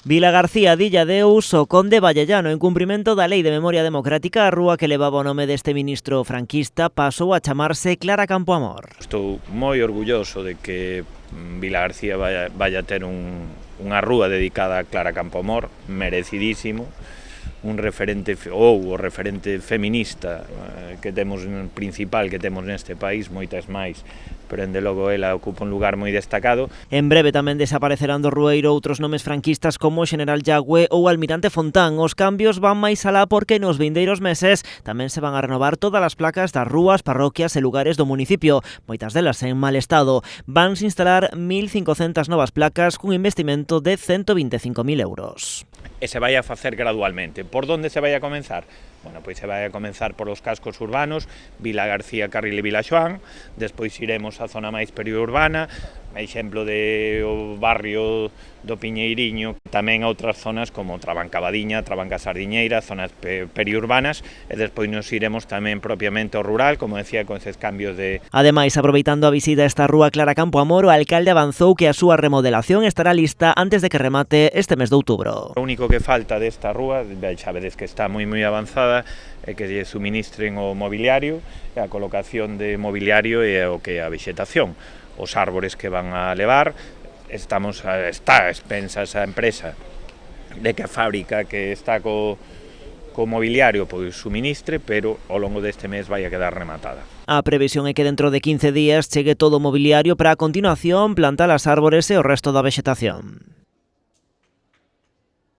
Vilagarcía dille adeus ao conde Vallellano. En cumprimento da Lei de Memoria Democrática, a rúa que levaba o nome deste ministro franquista pasou a chamarse Clara Campoamor. Estou moi orgulloso de que Vilagarcía vaya ter unha rúa dedicada a Clara Campoamor, merecidísimo, un referente ou o referente feminista que temos principal que temos neste país, moitas máis, pero ende logo ela ocupa un lugar moi destacado. En breve tamén desaparecerán do rueiro outros nomes franquistas como o Xeneral Yagüe ou Almirante Fontán. Os cambios van máis alá porque nos vindeiros meses tamén se van a renovar todas as placas das rúas, parroquias e lugares do municipio, moitas delas en mal estado. Vanse instalar 1.500 novas placas cun investimento de 125.000 euros. E se vai a facer gradualmente. Por onde se vai a comenzar? Bueno, pois se vai a comenzar por os cascos urbanos, Vilagarcía, Carril e Vilaxoán, despois iremos á zona máis periurbana, exemplo de o barrio do Piñeiriño, tamén a outras zonas como Trabancabadiña, Trabanca Sardiñeira, zonas periurbanas, e despois nos iremos tamén propiamente ao rural, como decía, con eses cambios de... Ademais, aproveitando a visita a esta rúa Clara Campoamor, o alcalde avanzou que a súa remodelación estará lista antes de que remate este mes de outubro. O único que falta desta rúa, xa vedes que está moi avanzada, é que lle suministren o mobiliario, a colocación de mobiliario e o que é a vexetación. Os árbores que van a levar, está a expensas a empresa de que a fábrica que está co mobiliario pois suministre, pero ao longo deste mes vai a quedar rematada. A previsión é que dentro de 15 días chegue todo o mobiliario para a continuación plantar as árbores e o resto da vexetación.